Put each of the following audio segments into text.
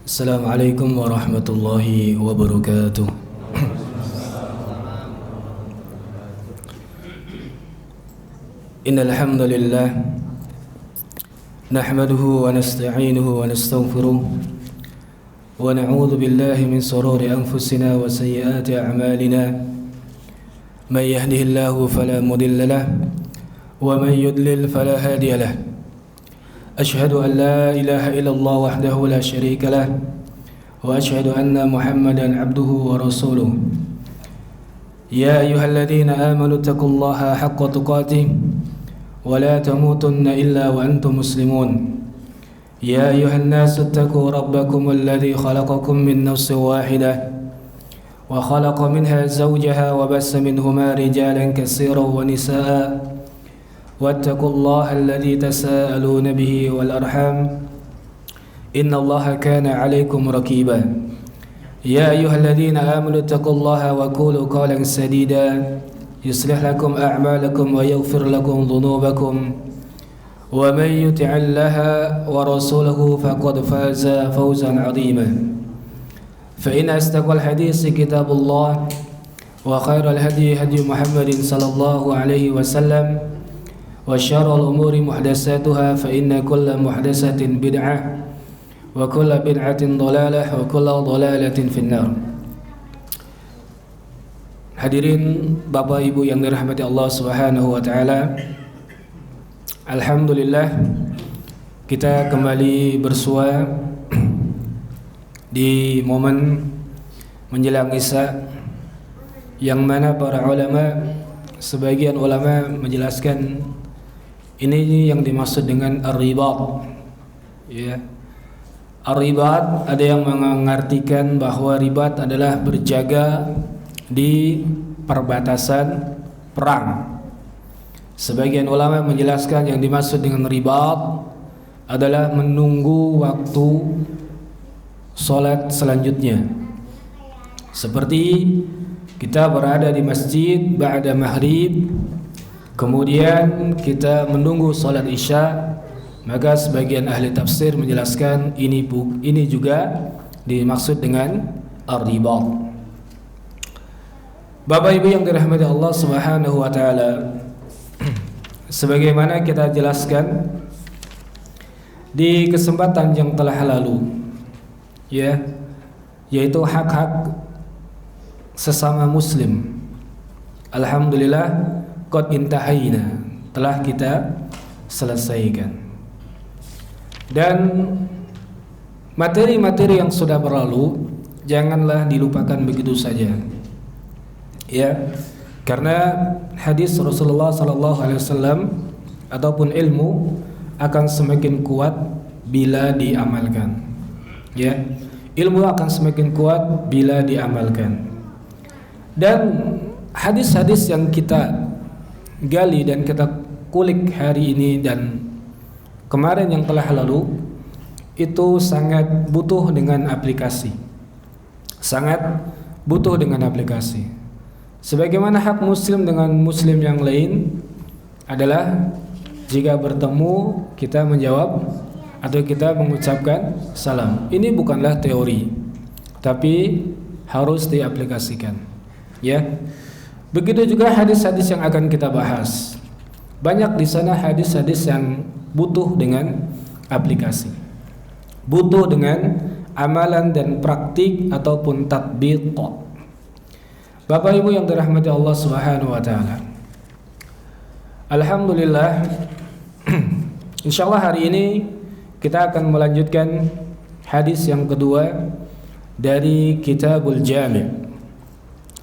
Assalamualaikum warahmatullahi wabarakatuh. Innal hamdalillah nahmaduhu wa nasta'inuhu wa nastaghfiruh wa na'udzu billahi min shururi anfusina wa sayyiati a'malina. May yahdihillahu fala mudilla lahu wa may yudlil fala hadiya lahu. أشهد أن لا إله إلا الله وحده لا شريك له وأشهد أن محمدا عبده ورسوله يا أيها الذين آمنوا اتقوا الله حق تقاته ولا تموتن إلا وأنتم مسلمون يا أيها الناس اتقوا ربكم الذي خلقكم من نفس واحدة وخلق منها زوجها وبث منهما رجالا كثيرا ونساء واتقوا الله الذي تساءلون به والأرحام إن الله كان عليكم رقيبا يا أيها الذين آمنوا اتقوا الله وقولوا قولا سديدا يصلح لكم أعمالكم ويغفر لكم ذنوبكم ومن يطع الله ورسوله فقد فاز فوزا عظيما فإن أصدق الحديث كتاب الله وخير الهدي هدي محمد صلى الله عليه وسلم وشر الأمور محدثاتها فإن كل محدثة بدعة وكل بدعة ضلالة وكل ضلالة في النار. Hadirin Bapak Ibu yang dirahmati Allah Subhanahu wa taala. Alhamdulillah kita kembali bersua di momen menjelang Isya yang mana para ulama, sebagian ulama menjelaskan ini yang dimaksud dengan ar-ribat. Ya. Ar-ribat ada yang mengartikan bahwa ribat adalah berjaga di perbatasan perang. Sebagian ulama menjelaskan yang dimaksud dengan ribat adalah menunggu waktu salat selanjutnya. Seperti kita berada di masjid ba'da maghrib, kemudian kita menunggu salat Isya, maka sebagian ahli tafsir menjelaskan ini juga dimaksud dengan ar-ribat. Bapak Ibu yang dirahmati Allah Subhanahu wa taala, sebagaimana kita jelaskan di kesempatan yang telah lalu, ya, yaitu hak-hak sesama muslim. Alhamdulillah qad intahayna, telah kita selesaikan. Dan materi-materi yang sudah berlalu janganlah dilupakan begitu saja. Ya, karena hadis Rasulullah sallallahu alaihi wasallam ataupun ilmu akan semakin kuat bila diamalkan. Ya, ilmu akan semakin kuat bila diamalkan. Dan hadis-hadis yang kita gali dan kita kulik hari ini dan kemarin yang telah lalu itu sangat butuh dengan aplikasi. Sangat butuh dengan aplikasi. Sebagaimana hak muslim dengan muslim yang lain adalah jika bertemu kita menjawab atau kita mengucapkan salam. Ini bukanlah teori, tapi harus diaplikasikan. Ya. Begitu juga hadis-hadis yang akan kita bahas. Banyak di sana hadis-hadis yang butuh dengan aplikasi. Butuh dengan amalan dan praktik ataupun tatbiq. Bapak Ibu yang dirahmati Allah Subhanahu wa taala. Alhamdulillah insyaallah hari ini kita akan melanjutkan hadis yang kedua dari Kitabul Jami'.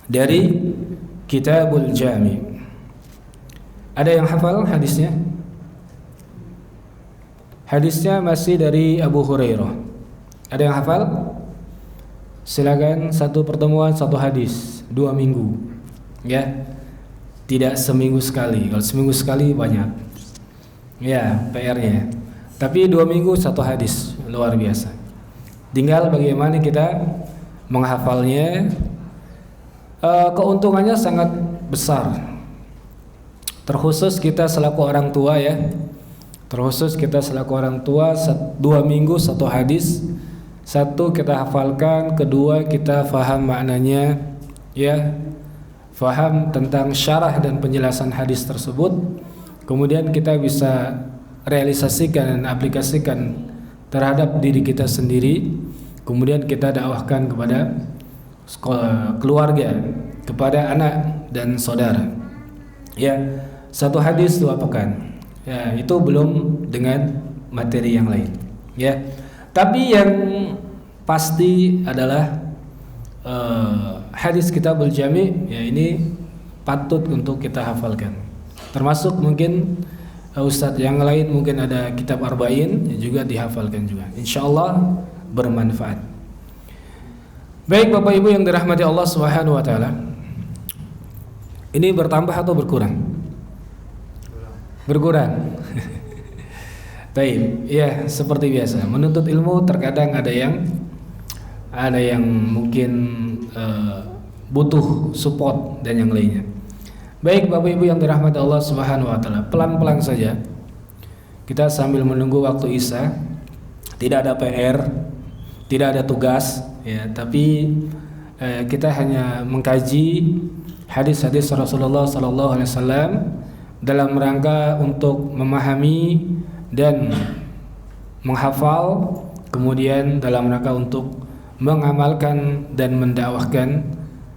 Dari Kitabul Jami'. Ada yang hafal hadisnya? Hadisnya masih dari Abu Hurairah. Ada yang hafal? Silakan, satu pertemuan satu hadis, 2 minggu. Ya. Tidak seminggu sekali. Kalau seminggu sekali banyak. Ya, PR-nya. Tapi 2 minggu satu hadis, luar biasa. Tinggal bagaimana kita menghafalnya. Keuntungannya sangat besar. Terkhusus kita selaku orang tua, ya. Terkhusus kita selaku orang tua 2 minggu satu hadis Satu, kita hafalkan, kedua, kita faham maknanya, ya, faham tentang syarah dan penjelasan hadis tersebut. Kemudian kita bisa realisasikan dan aplikasikan terhadap diri kita sendiri. Kemudian kita dakwahkan kepada keluarga, kepada anak dan saudara. Ya, satu hadis 2 pekan. Ya, itu belum dengan materi yang lain. Ya. Tapi yang pasti adalah hadis Kitabul Jami', ya, ini patut untuk kita hafalkan. Termasuk mungkin ustadz yang lain mungkin ada kitab Arba'in yang juga dihafalkan juga. Insyaallah bermanfaat. Baik Bapak Ibu yang dirahmati Allah Subhanahu wa taala. Ini bertambah atau berkurang? Berkurang. Baik, ya, seperti biasa. Menuntut ilmu terkadang ada yang mungkin butuh support dan yang lainnya. Baik Bapak Ibu yang dirahmati Allah Subhanahu wa taala, pelan-pelan saja kita sambil menunggu waktu Isya. Tidak ada PR, tidak ada tugas, ya, tapi kita hanya mengkaji hadis-hadis Rasulullah sallallahu alaihi wasallam dalam rangka untuk memahami dan menghafal, kemudian dalam rangka untuk mengamalkan dan mendakwahkan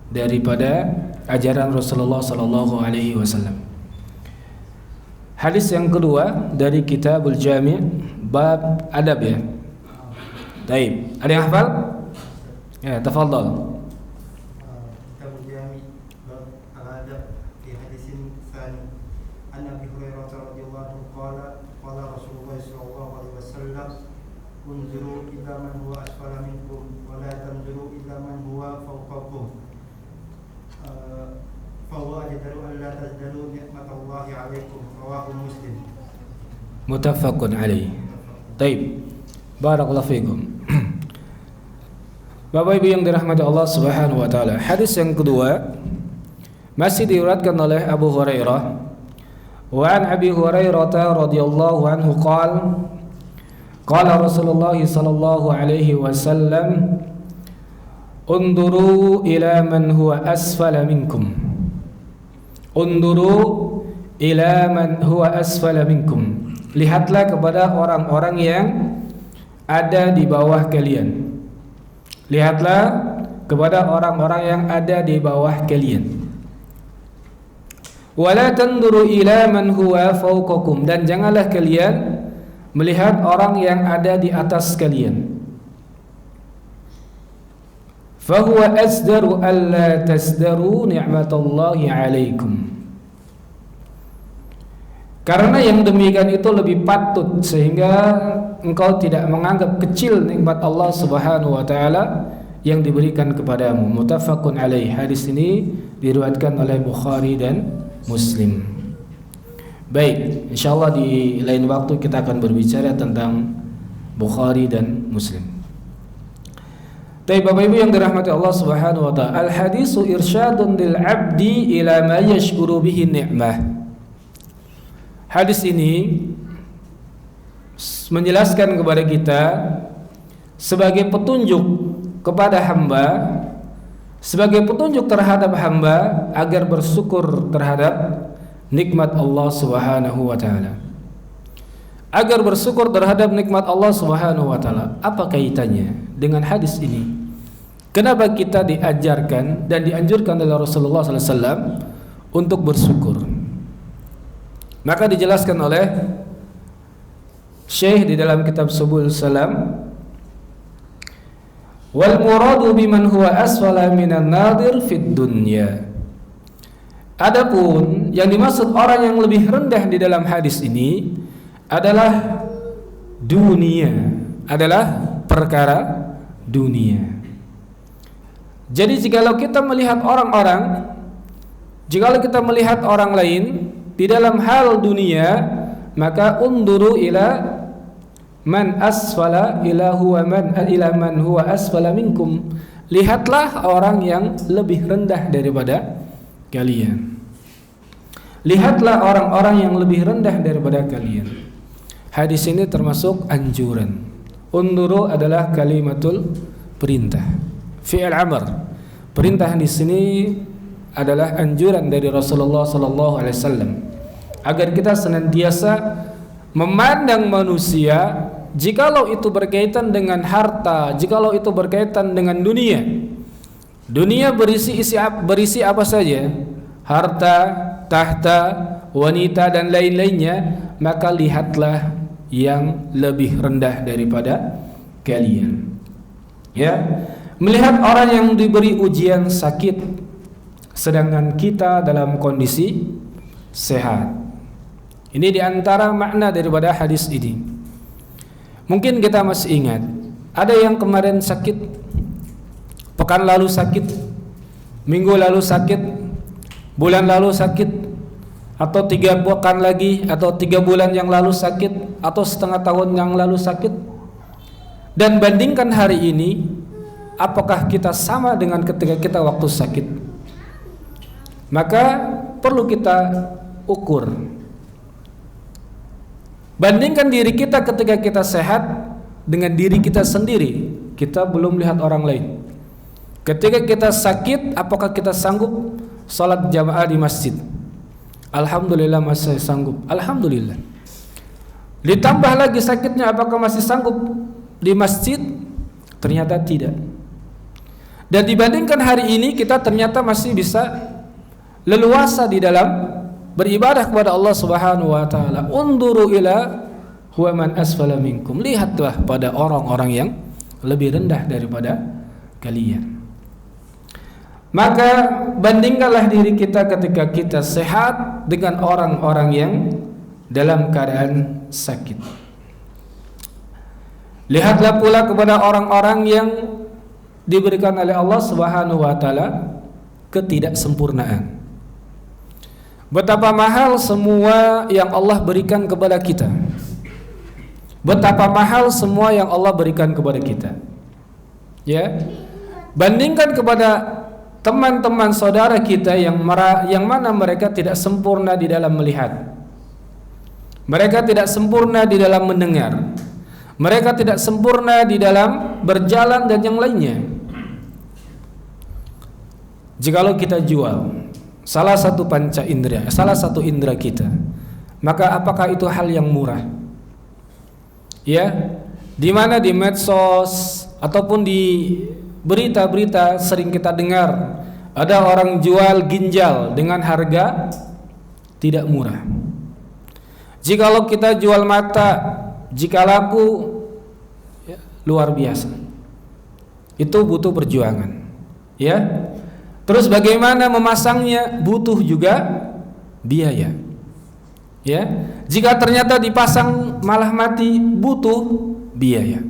daripada ajaran Rasulullah sallallahu alaihi wasallam. Hadis yang kedua dari Kitabul Jami' bab adab, ya. Baik, ada yang hafal? Ya, tafadhal. Kitabul Jami' bab al-adab fi hadisin tsani. An Abi Hurairah radhiyallahu anhu qala Rasulullah sallallahu alaihi wasallam unzuru ila man huwa asfala minkum wa la tanzuru ila man huwa fawqakum. Fahuwa ajdaru an la tazdaru ni'matallahi 'alaikum. Rawahu Muslim. Muttafaqun alaih. Baik. Barakallahu fikum. Bapak Ibu yang dirahmati Allah Subhanahu wa taala, hadis yang kedua masih diriwayatkan oleh Abu Hurairah. Wa an Abi Hurairah radhiyallahu anhu qala Rasulullah sallallahu alaihi wasallam unduru ila man huwa asfala minkum. Unduru ila man huwa asfala minkum. Lihatlah kepada orang-orang yang ada di bawah kalian. Lihatlah kepada orang-orang yang ada di bawah kalian. Wala tanduru ila man huwa fawqakum, dan janganlah kalian melihat orang yang ada di atas kalian. Fahuwa asdaru alla tasdaru ni'matallahi 'alaikum. Karena yang demikian itu lebih patut sehingga engkau tidak menganggap kecil nikmat Allah Subhanahu wa taala yang diberikan kepadamu. Muttafaqun alaih. Hadis ini diriwayatkan oleh Bukhari dan Muslim. Baik, insyaallah di lain waktu kita akan berbicara tentang Bukhari dan Muslim. Tapi Bapak Ibu yang dirahmati Allah Subhanahu wa taala, al-hadisu irsyadun lil 'abdi ila ma yashkuru bihi ni'mah. Hadis ini menjelaskan kepada kita sebagai petunjuk kepada hamba, sebagai petunjuk terhadap hamba agar bersyukur terhadap nikmat Allah Subhanahu wa taala. Agar bersyukur terhadap nikmat Allah Subhanahu wa taala. Apa kaitannya dengan hadis ini? Kenapa kita diajarkan dan dianjurkan oleh Rasulullah sallallahu alaihi wasallam untuk bersyukur? Maka dijelaskan oleh Syekh di dalam kitab Subul Salam, wal muradu biman huwa asfala minan nadir fid dunya. Adapun yang dimaksud orang yang lebih rendah di dalam hadis ini adalah dunia, adalah perkara dunia. Jadi jikalau kita melihat orang-orang, jikalau kita melihat orang lain di dalam hal dunia, maka unduru ila man asfala ila man huwa asfala minkum. Lihatlah orang yang lebih rendah daripada kalian. Lihatlah orang-orang yang lebih rendah daripada kalian. Hadis ini termasuk anjuran Unduru adalah kalimatul perintah, fi'il amr. Perintah di sini adalah anjuran dari Rasulullah sallallahu alaihi wasallam agar kita senantiasa memandang manusia jikalau itu berkaitan dengan harta, jikalau itu berkaitan dengan dunia. Dunia berisi apa saja? Harta, tahta, wanita dan lain-lainnya, maka lihatlah yang lebih rendah daripada kalian. Ya, melihat orang yang diberi ujian sakit sedangkan kita dalam kondisi sehat. Ini diantara makna daripada hadis ini. Mungkin kita masih ingat, ada yang kemarin sakit, pekan lalu sakit, minggu lalu sakit, bulan lalu sakit, atau 3 pekan lagi, atau 3 bulan yang lalu sakit, atau setengah tahun yang lalu sakit. Dan bandingkan hari ini, apakah kita sama dengan ketika kita waktu sakit? Maka perlu kita ukur. Bandingkan diri kita ketika kita sehat dengan diri kita sendiri. Kita belum lihat orang lain. Ketika kita sakit, apakah kita sanggup salat jamaah di masjid? Alhamdulillah masih sanggup. Alhamdulillah. Ditambah lagi sakitnya, apakah masih sanggup di masjid? Ternyata tidak. Dan dibandingkan hari ini, kita ternyata masih bisa leluasa di dalam beribadah kepada Allah Subhanahu wa taala. Unduru ila huwa man asfala minkum. Lihatlah pada orang-orang yang lebih rendah daripada kalian. Maka bandingkanlah diri kita ketika kita sehat dengan orang-orang yang dalam keadaan sakit. Lihatlah pula kepada orang-orang yang diberikan oleh Allah Subhanahu wa taala ketidaksempurnaan. Betapa mahal semua yang Allah berikan kepada kita. Betapa mahal semua yang Allah berikan kepada kita. Ya. Bandingkan kepada teman-teman saudara kita yang mana mereka tidak sempurna di dalam melihat. Mereka tidak sempurna di dalam mendengar. Mereka tidak sempurna di dalam berjalan dan yang lainnya. Jikalau kita jual salah satu panca indera, salah satu indera kita, maka apakah itu hal yang murah? Ya, di mana di medsos ataupun di berita-berita sering kita dengar ada orang jual ginjal dengan harga tidak murah. Jikalau kita jual mata, jika laku ya, luar biasa. Itu butuh perjuangan. Ya. Terus bagaimana memasangnya, butuh juga biaya. Ya. Jika ternyata dipasang malah mati, butuh biaya.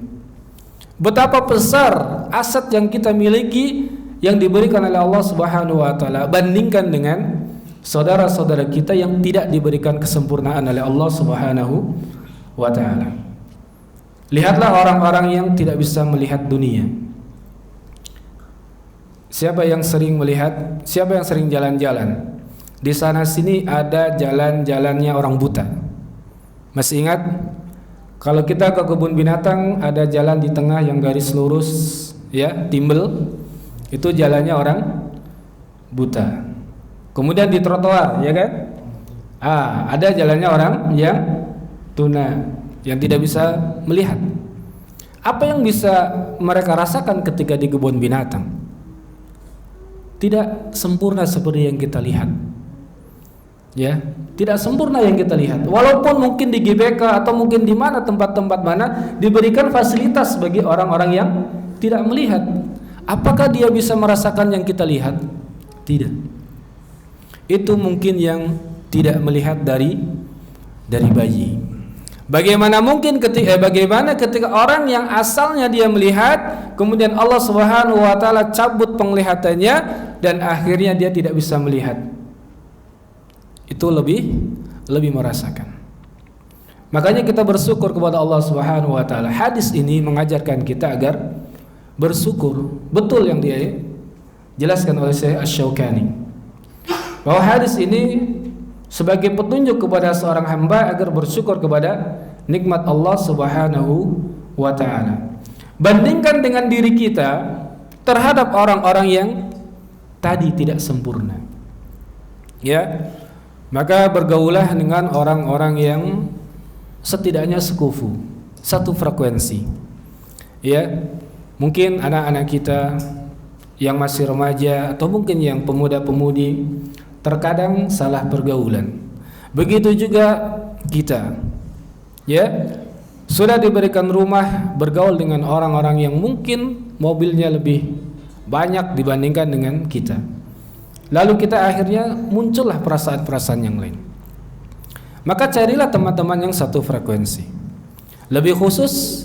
Betapa besar aset yang kita miliki yang diberikan oleh Allah Subhanahu wa taala, bandingkan dengan saudara-saudara kita yang tidak diberikan kesempurnaan oleh Allah Subhanahu wa taala. Lihatlah orang-orang yang tidak bisa melihat dunia. Siapa yang sering melihat? Siapa yang sering jalan-jalan? Di sana sini ada jalan-jalannya orang buta. Masih ingat? Kalau kita ke kebun binatang ada jalan di tengah yang garis lurus, ya, timbel. Itu jalannya orang buta. Kemudian di trotoar, ya kan? Ada jalannya orang yang tuna, yang tidak bisa melihat. Apa yang bisa mereka rasakan ketika di kebun binatang? Tidak sempurna seperti yang kita lihat. Ya, tidak sempurna yang kita lihat. Walaupun mungkin di GBK atau mungkin di mana tempat-tempat mana diberikan fasilitas bagi orang-orang yang tidak melihat. Apakah dia bisa merasakan yang kita lihat? Tidak. Itu mungkin yang tidak melihat dari bayi. Bagaimana ketika orang yang asalnya dia melihat, kemudian Allah Subhanahu wa taala cabut penglihatannya dan akhirnya dia tidak bisa melihat. Itu lebih merasakan. Makanya kita bersyukur kepada Allah Subhanahu wa taala. Hadis ini mengajarkan kita agar bersyukur. Betul yang dia jelaskan oleh Syekh Asy-Syaukani, bahwa hadis ini sebagai petunjuk kepada seorang hamba agar bersyukur kepada nikmat Allah Subhanahu wa ta'ala. Bandingkan dengan diri kita terhadap orang-orang yang tadi tidak sempurna. Ya, maka bergaulah dengan orang-orang yang setidaknya sekufu, satu frekuensi. Ya, mungkin anak-anak kita yang masih remaja atau mungkin yang pemuda-pemudi terkadang salah pergaulan. Begitu juga kita. Ya, sudah diberikan rumah bergaul dengan orang-orang yang mungkin mobilnya lebih banyak dibandingkan dengan kita. Lalu kita akhirnya muncullah perasaan-perasaan yang lain. Maka carilah teman-teman yang satu frekuensi. Lebih khusus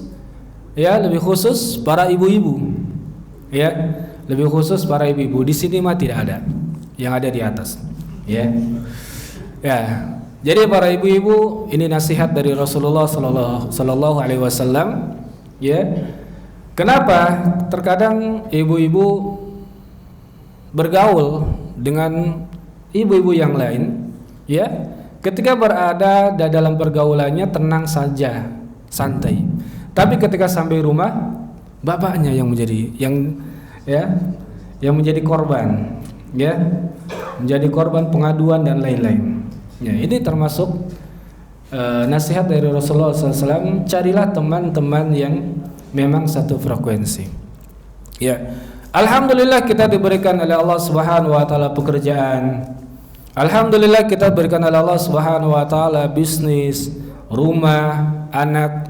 para ibu-ibu. Ya, lebih khusus para ibu-ibu. Di sini mah tidak ada, yang ada di atas. Ya. Ya. Jadi para ibu-ibu, ini nasihat dari Rasulullah sallallahu alaihi wasallam, ya. Kenapa terkadang ibu-ibu bergaul dengan ibu-ibu yang lain, ya? Ketika berada dalam pergaulannya tenang saja, santai. Tapi ketika sampai rumah, bapaknya yang menjadi korban, ya. Menjadi korban pengaduan dan lain-lain. Ya, ini termasuk nasihat dari Rasulullah SAW. Carilah teman-teman yang memang satu frekuensi. Ya, alhamdulillah kita diberikan oleh Allah Subhanahu Wa Taala pekerjaan. Alhamdulillah kita diberikan oleh Allah Subhanahu Wa Taala bisnis, rumah, anak.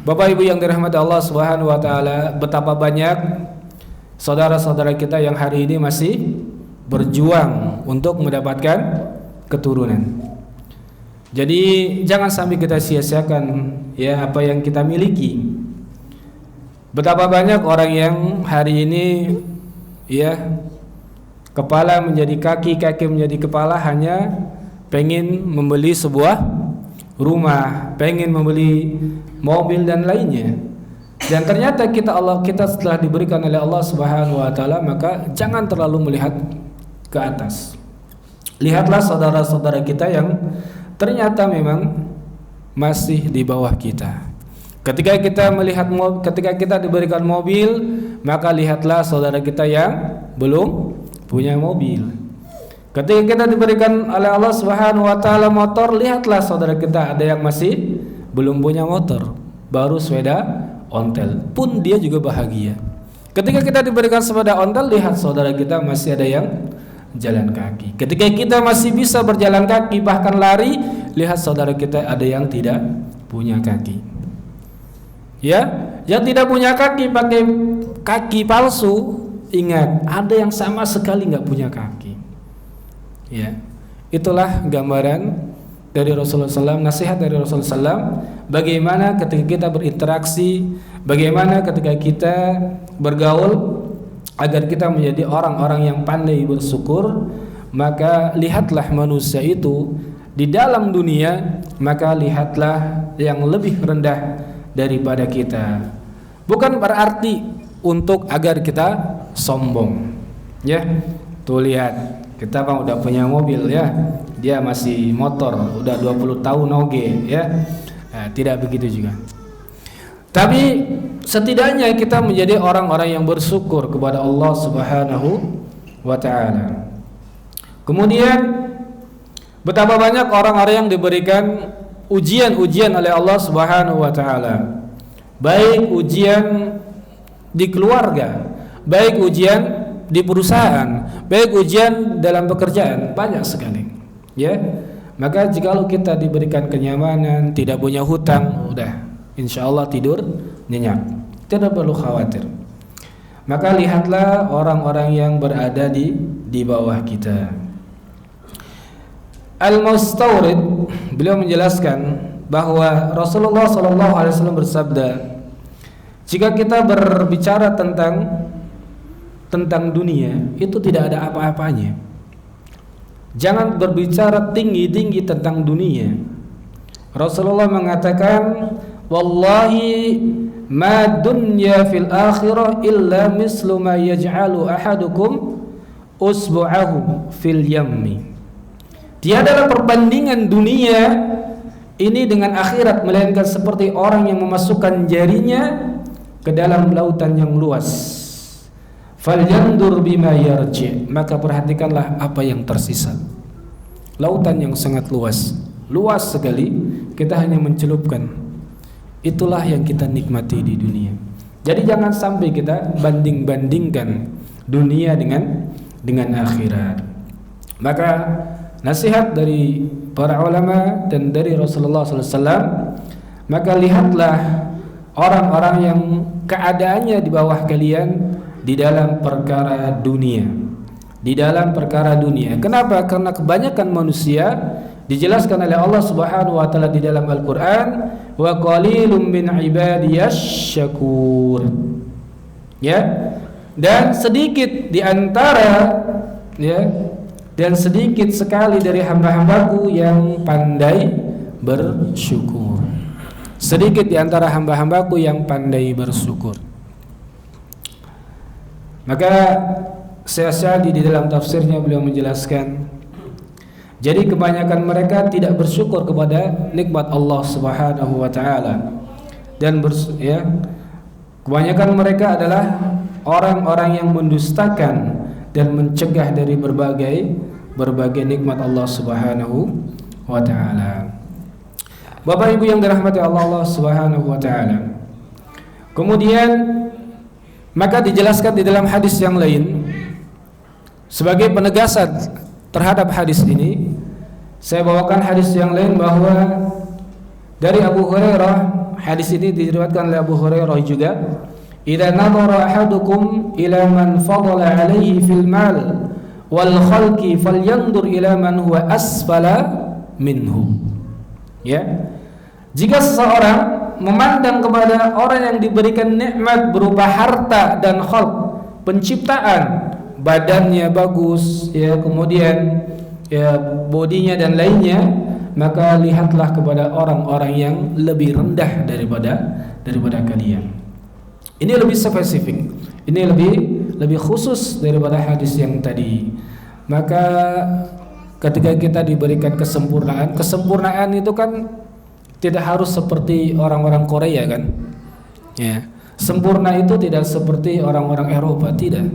Bapak Ibu yang dirahmati Allah Subhanahu Wa Taala, betapa banyak saudara-saudara kita yang hari ini masih berjuang untuk mendapatkan keturunan. Jadi jangan sampai kita sia-siakan ya apa yang kita miliki. Betapa banyak orang yang hari ini ya kepala menjadi kaki, kaki menjadi kepala hanya pengen membeli sebuah rumah, pengen membeli mobil dan lainnya. Dan ternyata kita setelah diberikan oleh Allah Subhanahu Wa Taala, maka jangan terlalu melihat ke atas. Lihatlah saudara-saudara kita yang ternyata memang masih di bawah kita. Ketika kita diberikan mobil, maka lihatlah saudara kita yang belum punya mobil. Ketika kita diberikan oleh Allah Subhanahu Wa Taala motor, lihatlah saudara kita ada yang masih belum punya motor, baru sepeda ontel, pun dia juga bahagia. Ketika kita diberikan sepeda ontel, lihat saudara kita masih ada yang jalan kaki. Ketika kita masih bisa berjalan kaki bahkan lari, lihat saudara kita ada yang tidak punya kaki. Ya, yang tidak punya kaki pakai kaki palsu, ingat ada yang sama sekali nggak punya kaki. Ya, itulah gambaran dari Rasulullah SAW, nasihat dari Rasulullah SAW. Bagaimana ketika kita berinteraksi, bagaimana ketika kita bergaul, agar kita menjadi orang-orang yang pandai bersyukur. Maka lihatlah manusia itu di dalam dunia, maka lihatlah yang lebih rendah daripada kita. Bukan berarti untuk agar kita sombong. Ya, tuh lihat, kita kan udah punya mobil ya, dia masih motor, udah 20 tahun oge ya. Nah, tidak begitu juga. Tapi setidaknya kita menjadi orang-orang yang bersyukur kepada Allah Subhanahu Wa Taala. Kemudian betapa banyak orang-orang yang diberikan ujian-ujian oleh Allah Subhanahu Wa Taala. Baik ujian di keluarga, baik ujian di perusahaan, baik ujian dalam pekerjaan, banyak sekali. Ya, maka jikalau kita diberikan kenyamanan, tidak punya hutang, udah insya Allah tidur nyenyak, tidak perlu khawatir. Maka lihatlah orang-orang yang berada di bawah kita. Al-Mustawrid beliau menjelaskan bahwa Rasulullah SAW bersabda, jika kita berbicara tentang dunia, itu tidak ada apa-apanya. Jangan berbicara tinggi-tinggi tentang dunia. Rasulullah mengatakan, wallahi ma dunya fil akhirah illa mislu ma yaj'alu ahadukum usbu'ahu fil yammi. Tiadalah perbandingan dunia ini dengan akhirat, melainkan seperti orang yang memasukkan jarinya ke dalam lautan yang luas. Falyandur bima yarji, maka perhatikanlah apa yang tersisa. Lautan yang sangat luas, luas sekali, kita hanya mencelupkan. Itulah yang kita nikmati di dunia. Jadi jangan sampai kita banding-bandingkan dunia dengan akhirat. Maka nasihat dari para ulama dan dari Rasulullah SAW, maka lihatlah orang-orang yang keadaannya di bawah kalian di dalam perkara dunia. Di dalam perkara dunia. Kenapa? Karena kebanyakan manusia, dijelaskan oleh Allah Subhanahu wa taala di dalam Al-Qur'an, wa qalilum min ibadiyasy syakur. Ya. Dan sedikit di antara dan sedikit sekali dari hamba-hambaku yang pandai bersyukur. Sedikit di antara hamba-hambaku yang pandai bersyukur. Maka Syekh di dalam tafsirnya beliau menjelaskan, jadi kebanyakan mereka tidak bersyukur kepada nikmat Allah Subhanahu wa taala. Dan kebanyakan mereka adalah orang-orang yang mendustakan dan mencegah dari berbagai nikmat Allah Subhanahu wa taala. Bapak Ibu yang dirahmati Allah Subhanahu wa taala. Kemudian maka dijelaskan di dalam hadis yang lain, sebagai penegasan terhadap hadis ini, saya bawakan hadis yang lain bahwa dari Abu Hurairah, hadis ini diriwayatkan oleh Abu Hurairah juga, idza nadhara ahadukum ila man fadala alaihi fil mal wal khalqi falyandur ila man huwa asfala minhu. Ya. Jika seseorang memandang kepada orang yang diberikan nikmat berupa harta dan khalq, penciptaan, badannya bagus, ya, kemudian ya bodinya dan lainnya, maka lihatlah kepada orang-orang yang lebih rendah daripada kalian. Ini lebih spesifik, ini lebih khusus daripada hadis yang tadi. Maka ketika kita diberikan kesempurnaan itu kan tidak harus seperti orang-orang Korea kan, ya. Sempurna itu tidak seperti orang-orang Eropa, tidak.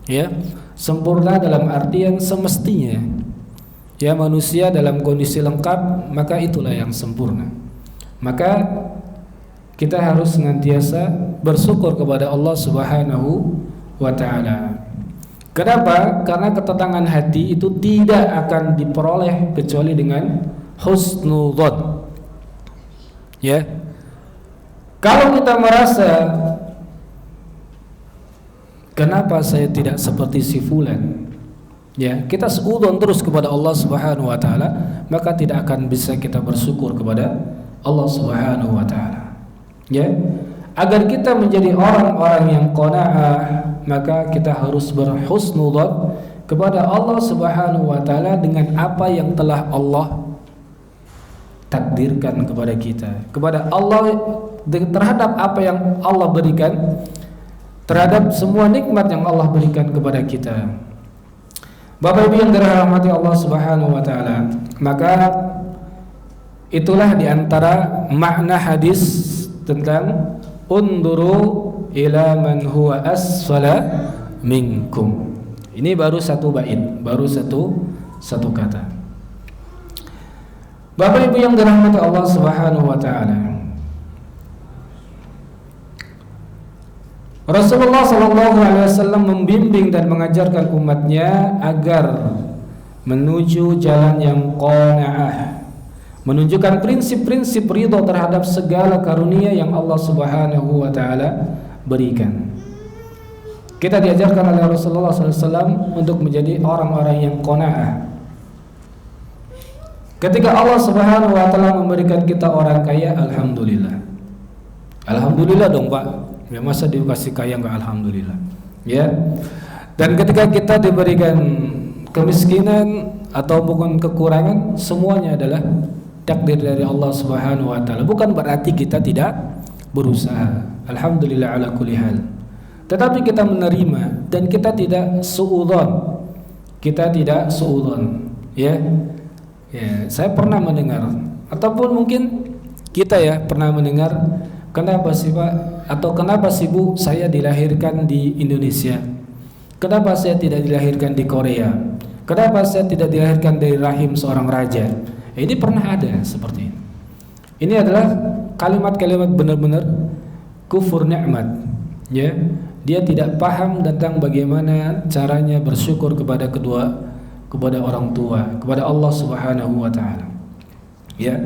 Ya, sempurna dalam artian semestinya. Ya, manusia dalam kondisi lengkap, maka itulah yang sempurna. Maka kita harus senantiasa bersyukur kepada Allah Subhanahu wa taala. Kenapa? Karena ketenangan hati itu tidak akan diperoleh kecuali dengan husnudzon. Ya. Kalau kita merasa kenapa saya tidak seperti si fulan, ya, kita seudon terus kepada Allah Subhanahu wa taala, maka tidak akan bisa kita bersyukur kepada Allah Subhanahu wa taala. Ya. Agar kita menjadi orang-orang yang qanaah, maka kita harus berhusnudzon kepada Allah Subhanahu wa taala dengan apa yang telah Allah takdirkan kepada kita, kepada Allah, terhadap apa yang Allah berikan, terhadap semua nikmat yang Allah berikan kepada kita. Bapak Ibu yang dirahmati Allah Subhanahu wa taala, maka itulah diantara makna hadis tentang unduru ila man huwa asfala minkum. Ini baru satu bait, baru satu kata. Bapak Ibu yang dirahmati Allah Subhanahu wa taala, Rasulullah sallallahu alaihi wasallam membimbing dan mengajarkan umatnya agar menuju jalan yang qanaah, menunjukkan prinsip-prinsip ridha terhadap segala karunia yang Allah Subhanahu wa taala berikan. Kita diajarkan oleh Rasulullah sallallahu alaihi wasallam untuk menjadi orang-orang yang qanaah. Ketika Allah Subhanahu wa taala memberikan kita orang kaya, alhamdulillah. Alhamdulillah dong, Pak. Ya, masa dikasih kaya enggak alhamdulillah. Ya. Dan ketika kita diberikan kemiskinan atau bukan kekurangan, semuanya adalah takdir dari Allah Subhanahu wa taala. Bukan berarti kita tidak berusaha. Alhamdulillah ala kulli hal. Tetapi kita menerima dan kita tidak suudzon. Kita tidak suudzon, ya. Ya, saya pernah mendengar Ataupun mungkin kita ya pernah mendengar, kenapa sih Pak atau kenapa sih Bu saya dilahirkan di Indonesia? Kenapa saya tidak dilahirkan di Korea? Kenapa saya tidak dilahirkan dari rahim seorang raja? Ini pernah ada seperti ini. Ini adalah kalimat-kalimat benar-benar kufur nikmat, ya. Dia tidak paham tentang bagaimana caranya bersyukur kepada orang tua, kepada Allah Subhanahu wa taala. Ya.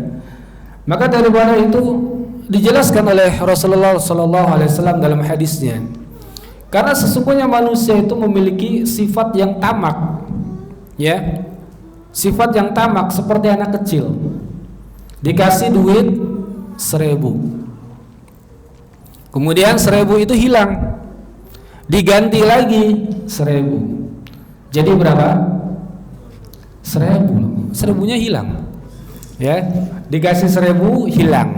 Maka daripada itu dijelaskan oleh Rasulullah sallallahu alaihi wasallam dalam hadisnya. Karena sesungguhnya manusia itu memiliki sifat yang tamak. Ya. Sifat yang tamak seperti anak kecil. Dikasih duit 1.000. Kemudian 1.000 itu hilang. Diganti lagi 1.000. Jadi berapa? 1.000. 1.000-nya hilang. Ya, dikasih 1.000 hilang.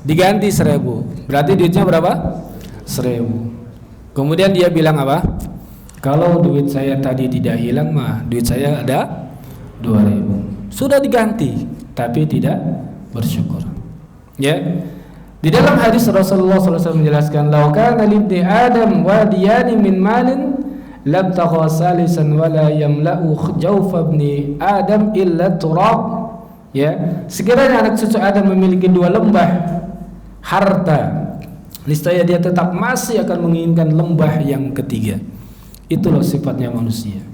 Diganti 1.000. Berarti duitnya berapa? 1.000. Kemudian dia bilang apa? Kalau duit saya tadi tidak hilang mah, duit saya ada 2.000. Sudah diganti, tapi tidak bersyukur. Ya. Di dalam hadis Rasulullah SAW menjelaskan, "Lau kana libni Adam wadiyani min malin labtagha salisan wala yamla'u jawfa ibni Adam illa turab." Ya, sekiranya anak cucu Adam memiliki 2 lembah harta, niscaya dia tetap masih akan menginginkan lembah yang ketiga. Itulah sifatnya manusia.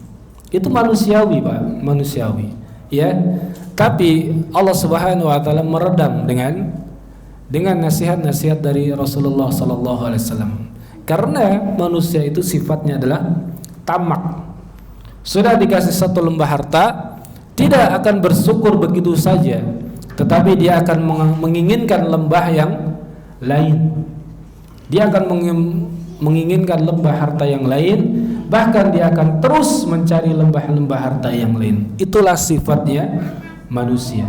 Itu manusiawi, Pak, manusiawi. Ya. Tapi Allah Subhanahu wa taala meredam dengan nasihat-nasihat dari Rasulullah sallallahu alaihi wasallam. Karena manusia itu sifatnya adalah tamak. Sudah dikasih 1 lembah harta, tidak akan bersyukur begitu saja, tetapi dia akan menginginkan lembah yang lain. Dia akan menginginkan lembah harta yang lain, bahkan dia akan terus mencari lembah-lembah harta yang lain. Itulah sifatnya manusia.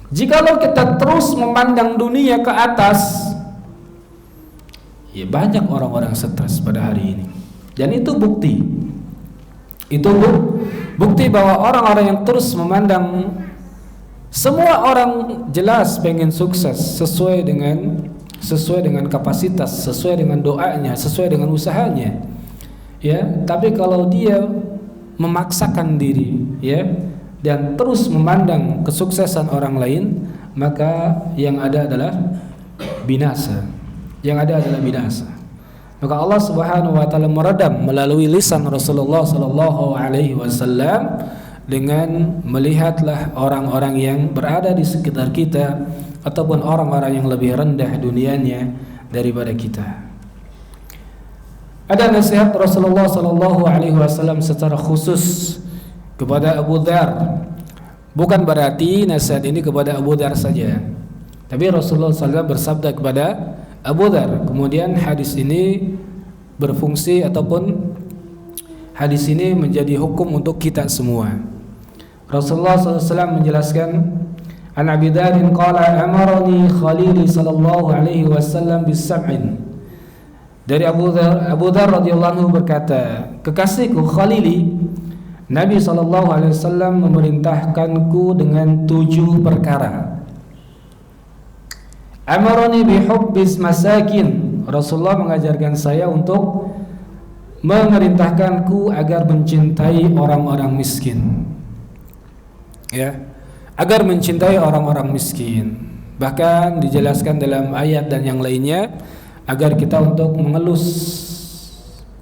Jikalau kita terus memandang dunia ke atas, ya banyak orang-orang stres pada hari ini. Dan itu bukti. Itu bukti bahwa orang-orang yang terus memandang, semua orang jelas pengen sukses sesuai dengan kapasitas, sesuai dengan doanya, sesuai dengan usahanya. Ya, tapi kalau dia memaksakan diri, ya, dan terus memandang kesuksesan orang lain, maka yang ada adalah binasa. Yang ada adalah binasa. Maka Allah Subhanahu wa taala meredam melalui lisan Rasulullah sallallahu alaihi wasallam dengan melihatlah orang-orang yang berada di sekitar kita ataupun orang-orang yang lebih rendah dunianya daripada kita. Ada nasihat Rasulullah sallallahu alaihi wasallam secara khusus kepada Abu Dzar. Bukan berarti nasihat ini kepada Abu Dzar saja, tapi Rasulullah SAW bersabda kepada Abu Dzar. Kemudian hadis ini berfungsi ataupun hadis ini menjadi hukum untuk kita semua. Rasulullah SAW menjelaskan, An Abi Dzar qala amarani khalili sallallahu alaihi wasallam bis-sab'in. Dari Abu Dzar radhiyallahu anhu berkata, kekasihku Khalili, Nabi SAW memerintahkanku dengan 7 perkara. Amaroni bihubbis masakin. Rasulullah mengajarkan saya untuk memerintahkanku agar mencintai orang-orang miskin. Ya, agar mencintai orang-orang miskin. Bahkan dijelaskan dalam ayat dan yang lainnya agar kita untuk mengelus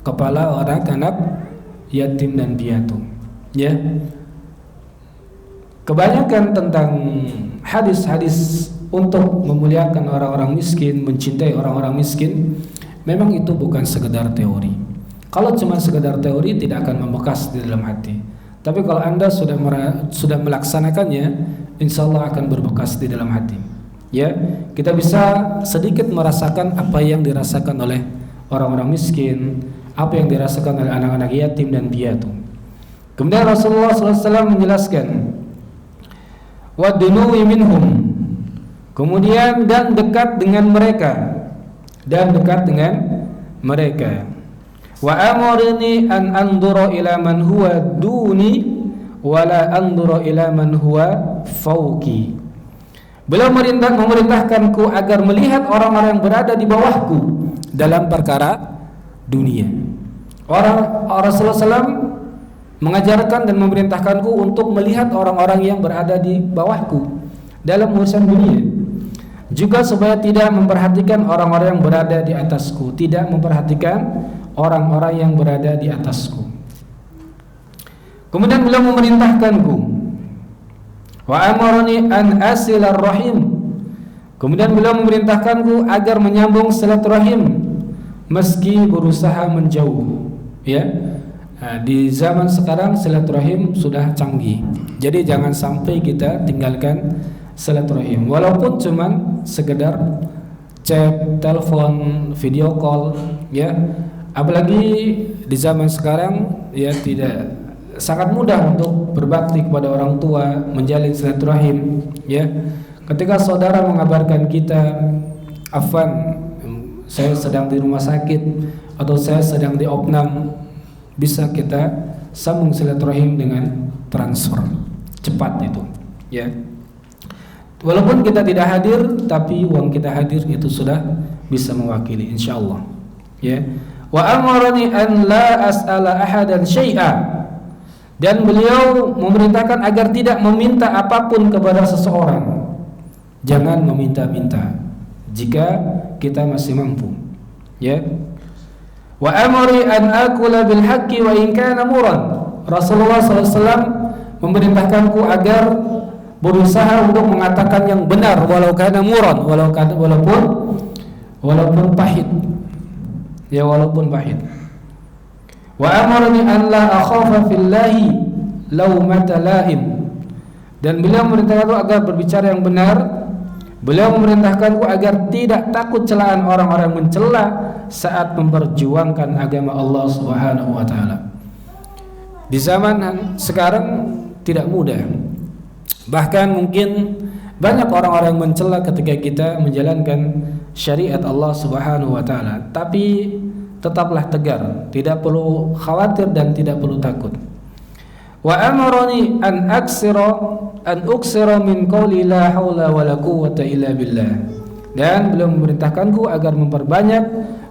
kepala orang anak yatim dan piatu. Ya, kebanyakan tentang hadis-hadis untuk memuliakan orang-orang miskin, mencintai orang-orang miskin, memang itu bukan sekedar teori. Kalau cuma sekedar teori tidak akan membekas di dalam hati. Tapi kalau Anda sudah melaksanakannya, insya Allah akan berbekas di dalam hati. Ya, kita bisa sedikit merasakan apa yang dirasakan oleh orang-orang miskin, apa yang dirasakan oleh anak-anak yatim dan piatu. Kemudian Rasulullah SAW menjelaskan, wadunuwi minhum. Kemudian dan dekat dengan mereka. Wa amarni an andura ila man huwa duni wa la andura ila man huwa fawqi. Beliau memerintahkanku agar melihat orang-orang yang berada di bawahku dalam perkara dunia. Rasulullah SAW mengajarkan dan memerintahkanku untuk melihat orang-orang yang berada di bawahku dalam urusan dunia. Juga supaya tidak memperhatikan orang-orang yang berada di atasku, tidak memperhatikan orang-orang yang berada di atasku. Kemudian beliau memerintahkanku, wa amarani an asilar rahim. Kemudian beliau memerintahkanku agar menyambung silaturahim meski berusaha menjauh. Ya, di zaman sekarang silaturahim sudah canggih. Jadi jangan sampai kita tinggalkan silaturahim, walaupun cuman sekedar chat, telepon, video call, ya. Apalagi di zaman sekarang, ya, tidak sangat mudah untuk berbakti kepada orang tua, menjalin silaturahim, ya. Ketika saudara mengabarkan kita, afwan, saya sedang di rumah sakit atau saya sedang di opnam, bisa kita sambung silaturahim dengan transfer cepat itu, ya. Walaupun kita tidak hadir, tapi uang kita hadir itu sudah bisa mewakili, insyaallah, ya. Wa amarani an la as'ala ahadan syai'a, dan beliau memerintahkan agar tidak meminta apapun kepada seseorang. Jangan meminta-minta jika kita masih mampu, ya. Wa amari an akula bil haqqi wa in kana muran. Rasulullah SAW memerintahkanku agar berusaha untuk mengatakan yang benar walau kana muran, walaupun pahit, ya, walaupun pahit. Wa amarni an la akhafa fillahi laumata laim, dan beliau memerintahkanku agar berbicara yang benar. Beliau memerintahkanku agar tidak takut celaan orang-orang mencela saat memperjuangkan agama Allah Subhanahu wa taala. Di zaman sekarang tidak mudah. Bahkan mungkin banyak orang-orang yang mencela ketika kita menjalankan syariat Allah Subhanahu wa taala. Tapi tetaplah tegar, tidak perlu khawatir dan tidak perlu takut. Wa amarani an uksira min qawli la haula wala quwwata illa billah, dan beliau memerintahkanku agar memperbanyak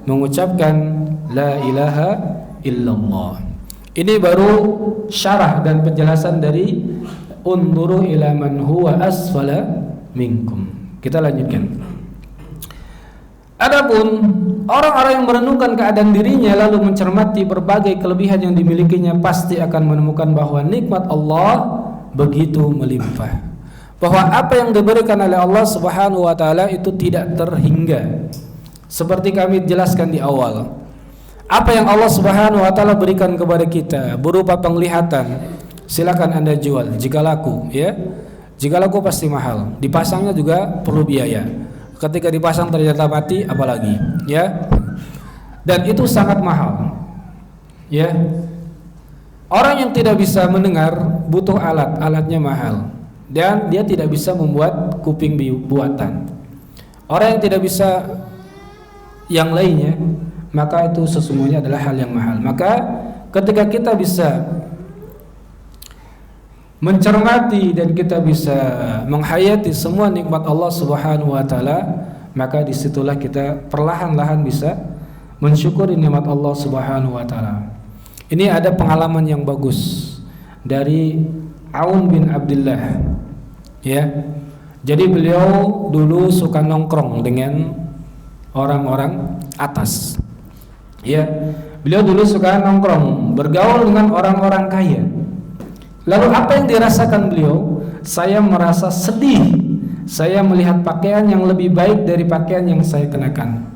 mengucapkan la ilaha illallah. Ini baru syarah dan penjelasan dari unzuru ila man huwa asfala minkum. Kita lanjutkan. Adapun orang-orang yang merenungkan keadaan dirinya lalu mencermati berbagai kelebihan yang dimilikinya, pasti akan menemukan bahwa nikmat Allah begitu melimpah, bahwa apa yang diberikan oleh Allah Subhanahu wa taala itu tidak terhingga. Seperti kami jelaskan di awal, apa yang Allah Subhanahu wa taala berikan kepada kita berupa penglihatan, silakan Anda jual jika laku, ya. Jika laku pasti mahal, dipasangnya juga perlu biaya. Ketika dipasang ternyata mati, apalagi, ya. Dan itu sangat mahal, ya. Orang yang tidak bisa mendengar butuh alatnya mahal, dan dia tidak bisa membuat kuping buatan. Orang yang tidak bisa yang lainnya, maka itu sesungguhnya adalah hal yang mahal. Maka ketika kita bisa mencermati dan kita bisa menghayati semua nikmat Allah Subhanahu wa taala, maka disitulah kita perlahan-lahan bisa mensyukuri nikmat Allah Subhanahu wa taala. Ini ada pengalaman yang bagus dari Aun bin Abdullah, ya. Jadi beliau dulu suka nongkrong dengan orang-orang atas, ya. Beliau dulu suka nongkrong, bergaul dengan orang-orang kaya. Lalu apa yang dirasakan beliau? Saya merasa sedih. Saya melihat pakaian yang lebih baik dari pakaian yang saya kenakan.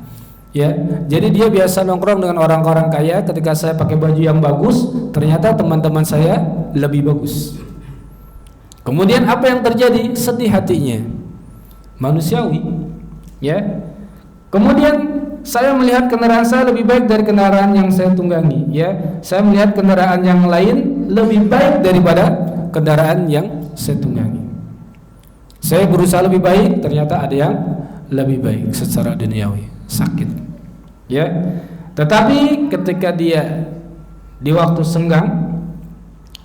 Ya, jadi dia biasa nongkrong dengan orang-orang kaya. Ketika saya pakai baju yang bagus, ternyata teman-teman saya lebih bagus. Kemudian apa yang terjadi? Sedih hatinya. Manusiawi, ya. Kemudian saya melihat kendaraan saya lebih baik dari kendaraan yang saya tunggangi, ya. Saya melihat kendaraan yang lain lebih baik daripada kendaraan yang saya tunggangi. Saya berusaha lebih baik, ternyata ada yang lebih baik secara duniawi, sakit, ya. Tetapi ketika dia di waktu senggang,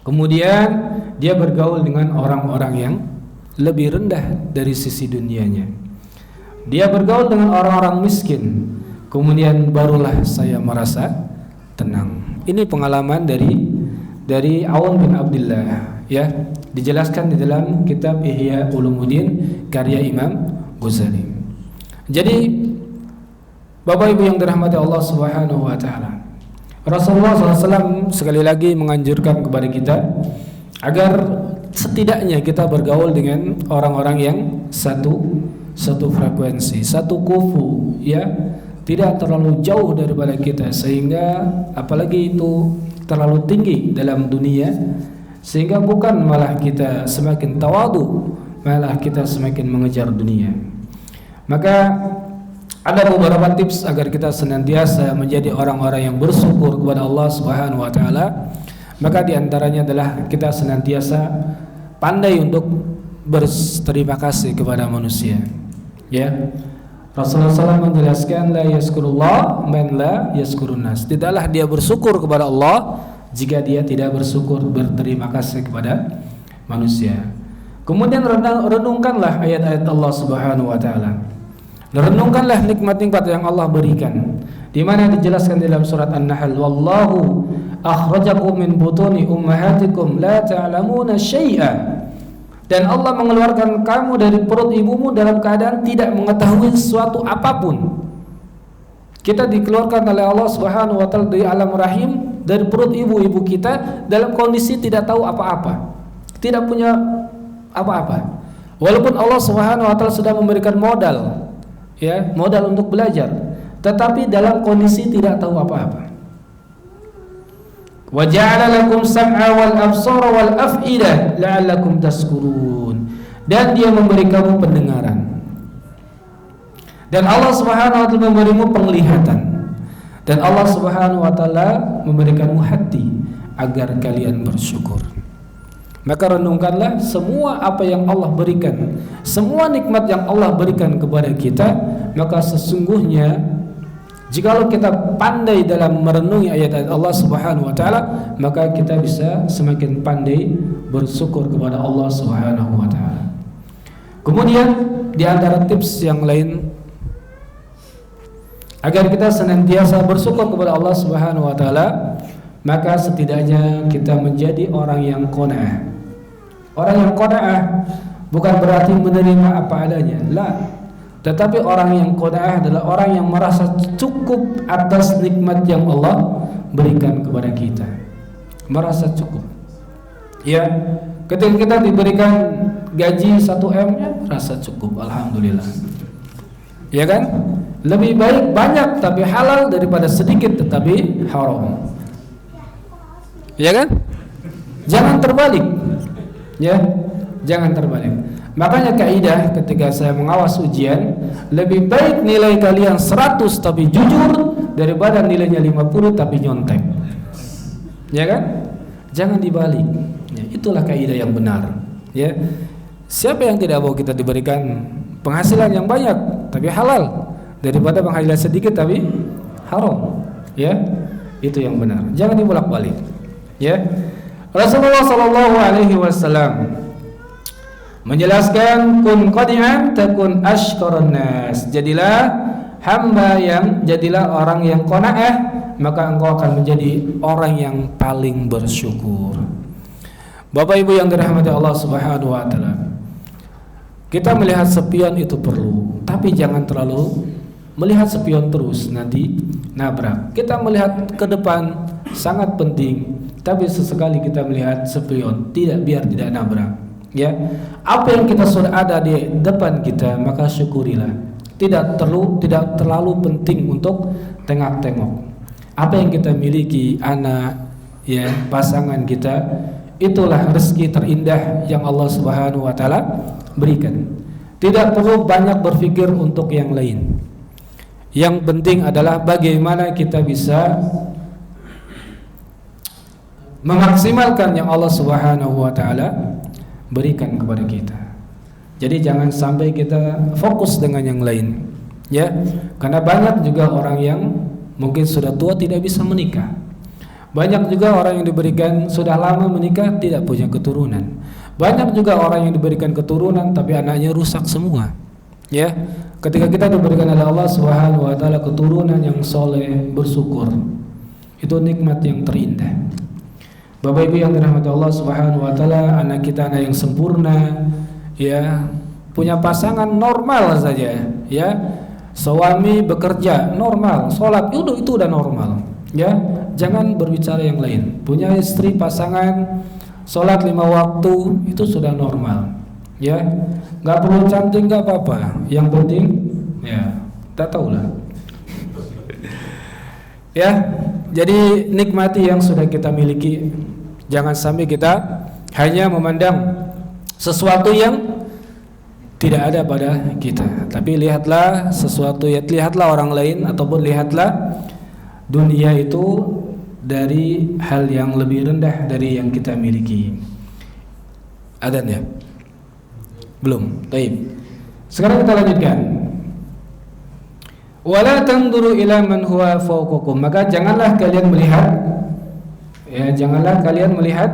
kemudian dia bergaul dengan orang-orang yang lebih rendah dari sisi dunianya. Dia bergaul dengan orang-orang miskin, kemudian barulah saya merasa tenang. Ini pengalaman dari Aun bin Abdullah, ya, dijelaskan di dalam kitab Ihya Ulumuddin karya Imam Ghazali. Jadi Bapak Ibu yang dirahmati Allah Subhanahu wa taala, Rasulullah SAW sekali lagi menganjurkan kepada kita agar setidaknya kita bergaul dengan orang-orang yang satu frekuensi, satu kufu, ya, tidak terlalu jauh daripada kita sehingga apalagi itu terlalu tinggi dalam dunia sehingga bukan malah kita semakin tawadu, malah kita semakin mengejar dunia. Maka ada beberapa tips agar kita senantiasa menjadi orang-orang yang bersyukur kepada Allah Subhanahu wa taala. Maka diantaranya adalah kita senantiasa pandai untuk berterima kasih kepada manusia. Ya, Rasulullah SAW menjelaskan la yaskurullah man la yaskurun nas. Tidaklah dia bersyukur kepada Allah jika dia tidak bersyukur berterima kasih kepada manusia. Kemudian renungkanlah ayat-ayat Allah Subhanahu wa taala. Renungkanlah nikmat-nikmat yang Allah berikan, di mana dijelaskan dalam surat An-Nahl, wallahu akhrajakum min butuni ummahatikum la ta'lamuna syai'a. Dan Allah mengeluarkan kamu dari perut ibumu dalam keadaan tidak mengetahui sesuatu apapun. Kita dikeluarkan oleh Allah Subhanahu wa taala dari alam rahim, dari perut ibu-ibu kita dalam kondisi tidak tahu apa-apa, tidak punya apa-apa. Walaupun Allah Subhanahu wa taala sudah memberikan modal, ya, modal untuk belajar, tetapi dalam kondisi tidak tahu apa-apa. Wa ja'ala lakum sam'a wal absara wal af'idah la'allakum tashkurun. Dan dia memberi kamu pendengaran. Dan Allah Subhanahu wa taala memberimu penglihatan. Dan Allah Subhanahu wa taala memberikanmu hati agar kalian bersyukur. Maka renungkanlah semua apa yang Allah berikan, semua nikmat yang Allah berikan kepada kita. Maka sesungguhnya jikalau kita pandai dalam merenungi ayat-ayat Allah Subhanahu wa taala, maka kita bisa semakin pandai bersyukur kepada Allah Subhanahu wa taala. Kemudian di antara tips yang lain agar kita senantiasa bersyukur kepada Allah Subhanahu wa taala, maka setidaknya kita menjadi orang yang qanaah. Orang yang qanaah bukan berarti menerima apa adanya, la. Tetapi orang yang qanaah adalah orang yang merasa cukup atas nikmat yang Allah berikan kepada kita. Merasa cukup. Ya, ketika kita diberikan gaji 1M, ya merasa cukup, alhamdulillah. Ya kan? Lebih baik banyak tapi halal daripada sedikit tetapi haram. Ya kan? Jangan terbalik. Ya, jangan terbalik. Makanya kaidah ketika saya mengawas ujian, lebih baik nilai kalian 100 tapi jujur daripada nilainya 50 tapi nyontek. Ya kan? Jangan dibalik. Ya, itulah kaidah yang benar. Ya. Siapa yang tidak mau kita diberikan penghasilan yang banyak tapi halal daripada penghasilan sedikit tapi haram? Ya. Itu yang benar. Jangan dibolak-balik. Ya. Rasulullah sallallahu alaihi wasallam menjelaskan kun qadi'an takun ashqarun nas. Jadilah orang yang qanaah, maka engkau akan menjadi orang yang paling bersyukur. Bapak Ibu yang dirahmati Allah Subhanahu wa taala, kita melihat spion itu perlu, tapi jangan terlalu melihat spion terus, nanti nabrak. Kita melihat ke depan sangat penting, tapi sesekali kita melihat spion biar tidak nabrak. Ya, apa yang kita sudah ada di depan kita, maka syukurilah. Tidak terlalu penting untuk tengok-tengok. Apa yang kita miliki, anak, ya, pasangan kita, itulah rezeki terindah yang Allah Subhanahu wa taala berikan. Tidak perlu banyak berpikir untuk yang lain. Yang penting adalah bagaimana kita bisa memaksimalkan yang Allah Subhanahu wa taala berikan kepada kita. Jadi jangan sampai kita fokus dengan yang lain, ya. Karena banyak juga orang yang mungkin sudah tua tidak bisa menikah. Banyak juga orang yang diberikan sudah lama menikah tidak punya keturunan. Banyak juga orang yang diberikan keturunan tapi anaknya rusak semua. Ya, ketika kita diberikan oleh Allah Subhanahu wa taala keturunan yang soleh, bersyukur. Itu nikmat yang terindah. Bapak Ibu yang dirahmati Allah Subhanahu wa taala, anak kita anak yang sempurna, ya, punya pasangan normal saja, ya. Suami bekerja normal, sholat itu udah normal, ya. Jangan berbicara yang lain. Punya istri, pasangan, sholat 5 waktu itu sudah normal, ya. Nggak perlu cantik, nggak apa-apa. Yang penting, ya, tak tahulah. Ya, jadi nikmati yang sudah kita miliki. Jangan sampai kita hanya memandang sesuatu yang tidak ada pada kita, tapi lihatlah sesuatu, ya, lihatlah orang lain ataupun lihatlah dunia itu dari hal yang lebih rendah dari yang kita miliki. Adzan ya? Belum. Baik. Sekarang kita lanjutkan. Wala tanzuru ila man huwa fawqakum. Maka janganlah kalian melihat, ya, janganlah kalian melihat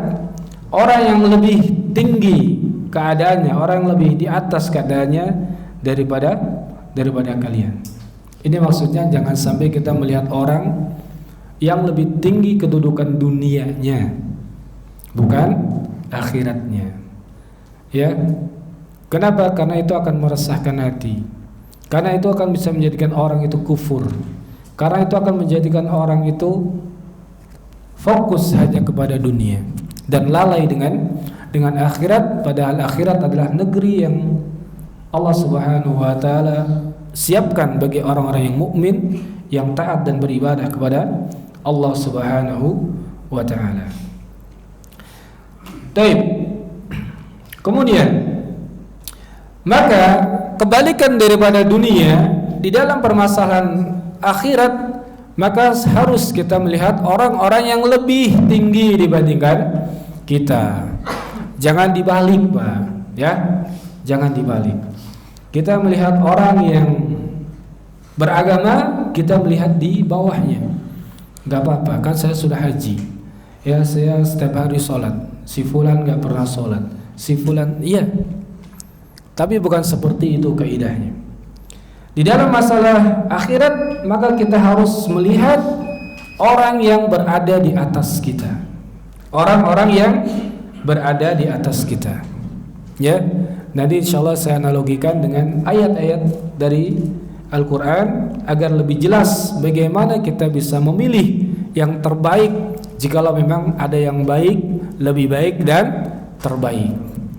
orang yang lebih tinggi keadaannya, orang yang lebih di atas keadaannya daripada kalian. Ini maksudnya jangan sampai kita melihat orang yang lebih tinggi kedudukan dunianya, bukan akhiratnya. Ya. Kenapa? Karena itu akan meresahkan hati. Karena itu akan bisa menjadikan orang itu kufur. Karena itu akan menjadikan orang itu fokus hanya kepada dunia dan lalai dengan akhirat, padahal akhirat adalah negeri yang Allah Subhanahu wa taala siapkan bagi orang-orang yang mukmin, yang taat dan beribadah kepada Allah Subhanahu wa taala. Baik. Kemudian, maka kebalikan daripada dunia di dalam permasalahan akhirat, maka harus kita melihat orang-orang yang lebih tinggi dibandingkan kita. Jangan dibalik, Pak, ya. Jangan dibalik. Kita melihat orang yang beragama, kita melihat di bawahnya. Enggak apa-apa, kan saya sudah haji. Ya, saya setiap hari sholat. Si fulan enggak pernah sholat. Si fulan, iya. Tapi bukan seperti itu kaidahnya. Di dalam masalah akhirat, maka kita harus melihat orang yang berada di atas kita. Orang-orang yang berada di atas kita. Ya, nanti insyaallah saya analogikan dengan ayat-ayat dari Al-Quran agar lebih jelas bagaimana kita bisa memilih yang terbaik jikalau memang ada yang baik, lebih baik dan terbaik.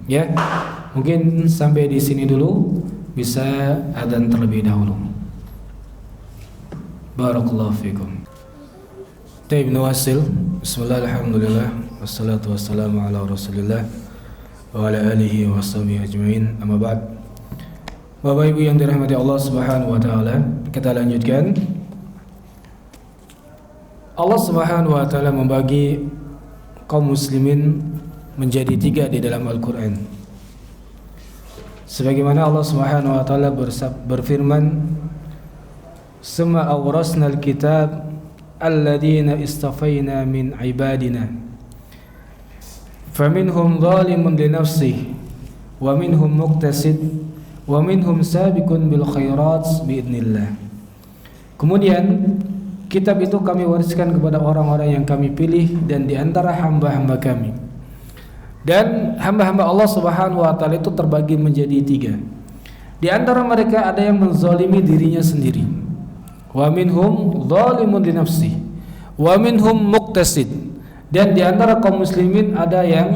Ya, mungkin sampai di sini dulu, bisa adzan terlebih dahulu. Barakallahu fikum. Taib nuwasil. Bismillah, alhamdulillah, wassalatu wassalamu ala rasulillah wa ala alihi wa sahbihi ajma'in. Amma ba'd. Bapak Ibu yang dirahmati Allah Subhanahu wa taala, kita lanjutkan. Allah Subhanahu wa taala membagi kaum muslimin menjadi 3 di dalam Al-Qur'an. Sebagaimana Allah Subhanahu wa taala berfirman, "Summa awrasnal kitab alladzina istafaina min ibadina faminhum zalimun li nafsihi wa minhum muqtasid wa minhum sabiqun bil khairat biidznillah." Kemudian kitab itu kami wariskan kepada orang-orang yang kami pilih dan di antara hamba-hamba kami. Dan hamba-hamba Allah Subhanahu wa taala itu terbagi menjadi 3. Di antara mereka ada yang menzalimi dirinya sendiri. Wa minhum zalimun li nafsihi wa minhum muqtasid. Dan di antara kaum muslimin ada yang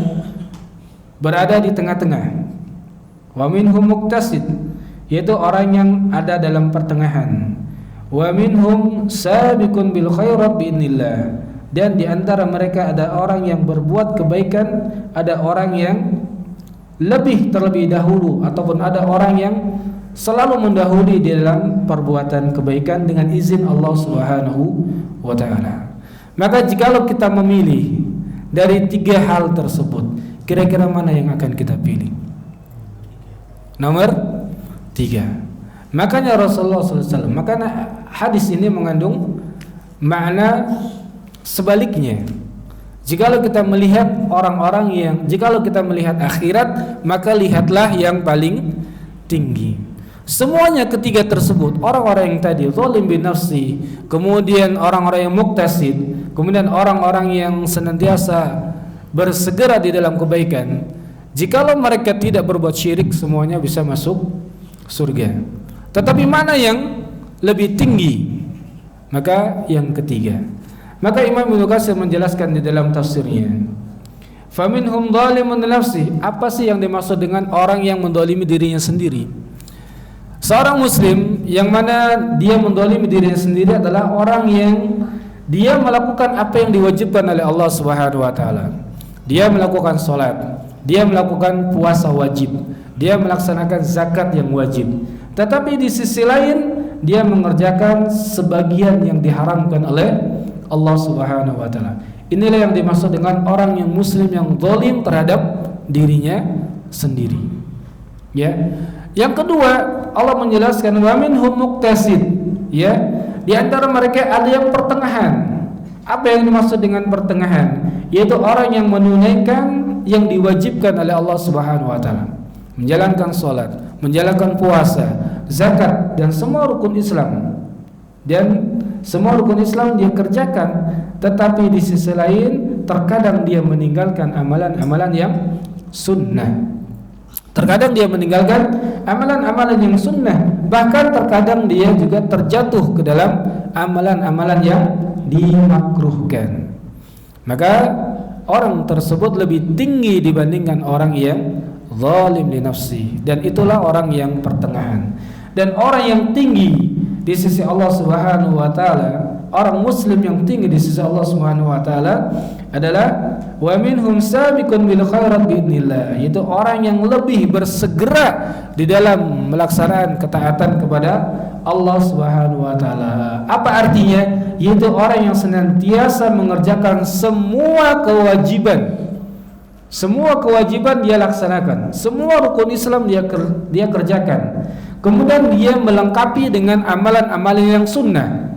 berada di tengah-tengah. Wa minhum muqtasid, yaitu orang yang ada dalam pertengahan. Wa minhum sabiqun bil khairat biidznillah. Dan di antara mereka ada orang yang berbuat kebaikan, ada orang yang terlebih dahulu, ataupun ada orang yang selalu mendahului di dalam perbuatan kebaikan dengan izin Allah Subhanahu wa taala. Maka jikalau kita memilih dari 3 hal tersebut, kira-kira mana yang akan kita pilih? Nomor 3. Makanya Rasulullah SAW, makanya hadis ini mengandung makna sebaliknya. Jikalau kita melihat jikalau kita melihat akhirat, maka lihatlah yang paling tinggi. Semuanya ketiga tersebut, orang-orang yang tadi zalim bin nafsi, kemudian orang-orang yang muktasid, kemudian orang-orang yang senantiasa bersegera di dalam kebaikan, jikalau mereka tidak berbuat syirik, semuanya bisa masuk surga. Tetapi mana yang lebih tinggi? Maka yang ketiga. Maka Imam Ibnu Katsir menjelaskan di dalam tafsirnya, faminhum zalimun nafsi. Apa sih yang dimaksud dengan orang yang mendolimi dirinya sendiri? Seorang muslim yang mana dia mendolimi dirinya sendiri adalah orang yang dia melakukan apa yang diwajibkan oleh Allah Subhanahu wa taala. Dia melakukan salat, dia melakukan puasa wajib, dia melaksanakan zakat yang wajib. Tetapi di sisi lain dia mengerjakan sebagian yang diharamkan oleh Allah Subhanahu wa taala. Inilah yang dimaksud dengan orang yang muslim yang zalim terhadap dirinya sendiri. Ya. Yang kedua, Allah menjelaskan wa minhum muqtasid, ya. Di antara mereka ada yang pertengahan. Apa yang dimaksud dengan pertengahan? Yaitu orang yang menunaikan yang diwajibkan oleh Allah Subhanahu wa taala. Menjalankan salat, menjalankan puasa, zakat dan semua rukun Islam. Dan semua rukun Islam dia kerjakan, tetapi di sisi lain terkadang dia meninggalkan amalan-amalan yang sunnah. Terkadang dia meninggalkan amalan-amalan yang sunnah. Bahkan terkadang dia juga terjatuh ke dalam amalan-amalan yang dimakruhkan. Maka orang tersebut lebih tinggi dibandingkan orang yang zalim li nafsi. Dan itulah orang yang pertengahan. Dan orang yang tinggi di sisi Allah Subhanahu wa taala, orang muslim yang tinggi di sisi Allah Subhanahu wa taala adalah wa minhum sabiqun bil khairat biidznillah, yaitu orang yang lebih bersegera di dalam melaksanakan ketaatan kepada Allah Subhanahu wa taala. Apa artinya? Yaitu orang yang senantiasa mengerjakan semua kewajiban. Semua kewajiban dia laksanakan, semua rukun Islam dia kerjakan. Kemudian dia melengkapi dengan amalan-amalan yang sunnah,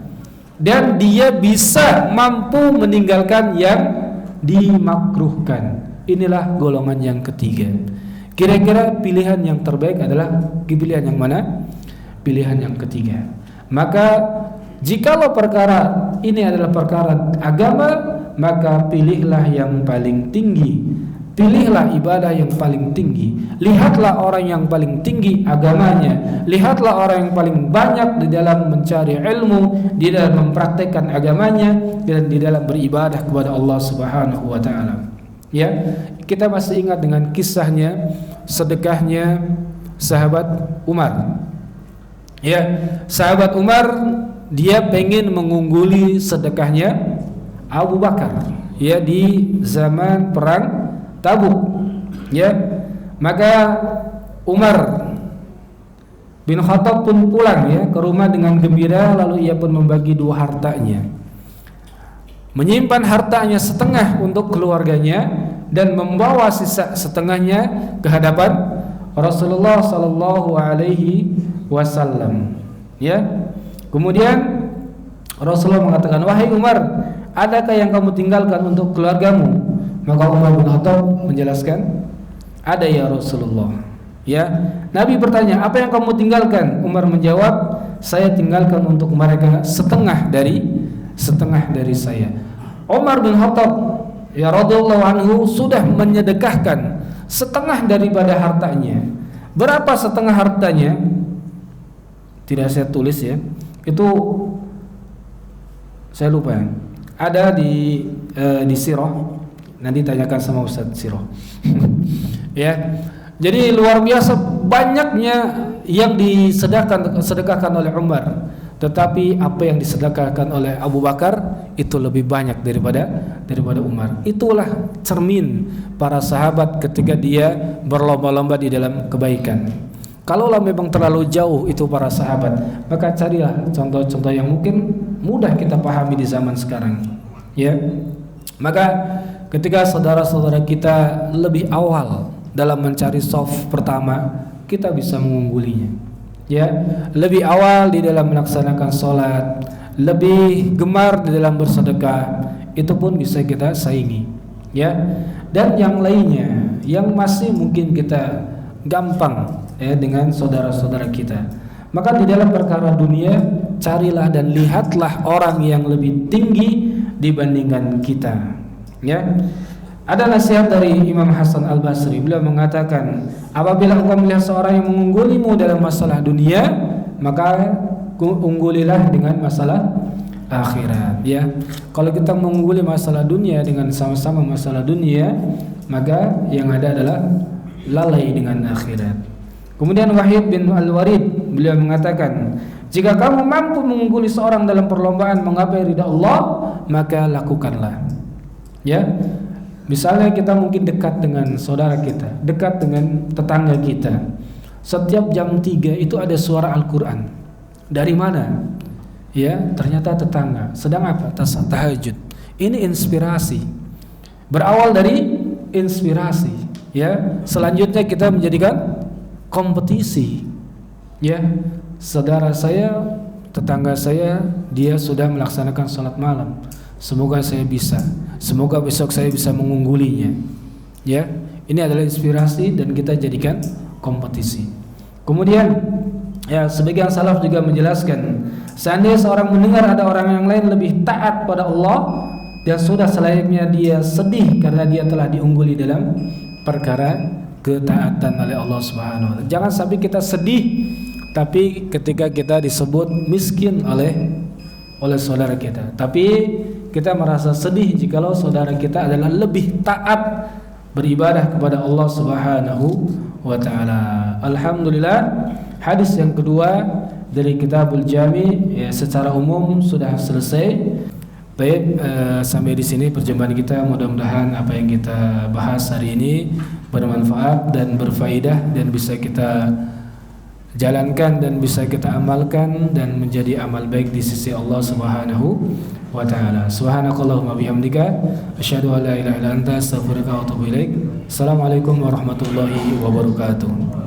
dan dia bisa mampu meninggalkan yang dimakruhkan. Inilah golongan yang ketiga. Kira-kira pilihan yang terbaik adalah pilihan yang mana? Pilihan yang ketiga. Maka jikalau perkara ini adalah perkara agama, maka pilihlah yang paling tinggi. Pilihlah ibadah yang paling tinggi. Lihatlah orang yang paling tinggi agamanya. Lihatlah orang yang paling banyak di dalam mencari ilmu, di dalam mempraktekkan agamanya, dan di dalam beribadah kepada Allah Subhanahu wa taala. Ya, kita masih ingat dengan kisahnya, sedekahnya sahabat Umar. Ya, sahabat Umar dia pengen mengungguli sedekahnya Abu Bakar, ya, di zaman perang Tabuk, ya. Maka Umar bin Khattab pun pulang, ya, ke rumah dengan gembira, lalu ia pun membagi dua hartanya. Menyimpan hartanya setengah untuk keluarganya dan membawa sisa setengahnya ke hadapan Rasulullah sallallahu alaihi wasallam, ya. Kemudian Rasulullah mengatakan, "Wahai Umar, adakah yang kamu tinggalkan untuk keluargamu?" Maka Umar bin Khattab menjelaskan, "Ada ya Rasulullah." Ya, Nabi bertanya, "Apa yang kamu tinggalkan?" Umar menjawab, "Saya tinggalkan untuk mereka setengah dari saya." Umar bin Khattab ya radhiyallahu anhu sudah menyedekahkan setengah daripada hartanya. Berapa setengah hartanya? Tidak saya tulis, ya. Itu saya lupa. Ada di sirah. Nanti tanyakan sama Ustaz Sirah. Ya. Jadi luar biasa banyaknya yang disedekahkan oleh Umar. Tetapi apa yang disedekahkan oleh Abu Bakar itu lebih banyak daripada Umar. Itulah cermin para sahabat ketika dia berlomba-lomba di dalam kebaikan. Kalaulah memang terlalu jauh itu para sahabat, maka carilah contoh-contoh yang mungkin mudah kita pahami di zaman sekarang. Ya. Maka ketika saudara-saudara kita lebih awal dalam mencari shaf pertama, kita bisa mengunggulinya. Ya, lebih awal di dalam melaksanakan sholat, lebih gemar di dalam bersedekah, itu pun bisa kita saingi. ya. Dan yang lainnya yang masih mungkin kita gampang ya dengan saudara-saudara kita. Maka di dalam perkara dunia carilah dan lihatlah orang yang lebih tinggi dibandingkan kita, ya. Ada nasihat dari Imam Hasan Al-Basri. Beliau mengatakan, apabila engkau melihat seorang yang mengunggulimu dalam masalah dunia, maka unggulilah dengan masalah akhirat, ya. Kalau kita mengungguli masalah dunia dengan sama-sama masalah dunia, maka yang ada adalah lalai dengan akhirat. Kemudian Wahid bin Al-Warid beliau mengatakan, jika kamu mampu mengungguli seorang dalam perlombaan menggapai ridha Allah, maka lakukanlah, ya. Misalnya kita mungkin dekat dengan saudara kita, dekat dengan tetangga kita. Setiap jam 3 itu ada suara Al-Quran. Dari mana? Ya, ternyata tetangga. Sedang apa? Tahajud. Ini inspirasi. Berawal dari inspirasi, ya. Selanjutnya kita menjadikan kompetisi, ya. Saudara saya, tetangga saya, dia sudah melaksanakan sholat malam. Semoga saya bisa. Semoga besok saya bisa mengunggulinya. Ya, ini adalah inspirasi dan kita jadikan kompetisi. Kemudian, ya, sebagian salaf juga menjelaskan, seandainya seorang mendengar ada orang yang lain lebih taat pada Allah, dan sudah selayaknya dia sedih karena dia telah diungguli dalam perkara ketaatan oleh Allah Subhanahu wa taala. Jangan sampai kita sedih tapi ketika kita disebut miskin oleh saudara kita. Tapi kita merasa sedih jikalau saudara kita adalah lebih taat beribadah kepada Allah Subhanahu wa taala. Alhamdulillah, hadis yang kedua dari Kitabul Jami ya, secara umum sudah selesai. Baik, sampai di sini perjumpaan kita. Mudah-mudahan apa yang kita bahas hari ini bermanfaat dan berfaedah dan bisa kita jalankan dan bisa kita amalkan dan menjadi amal baik di sisi Allah Subhanahu wa taala. Subhanakallahumma bihamdika asyhadu an la ilaha illa anta astaghfiruka wa atubu ilaik. Assalamualaikum warahmatullahi wabarakatuh.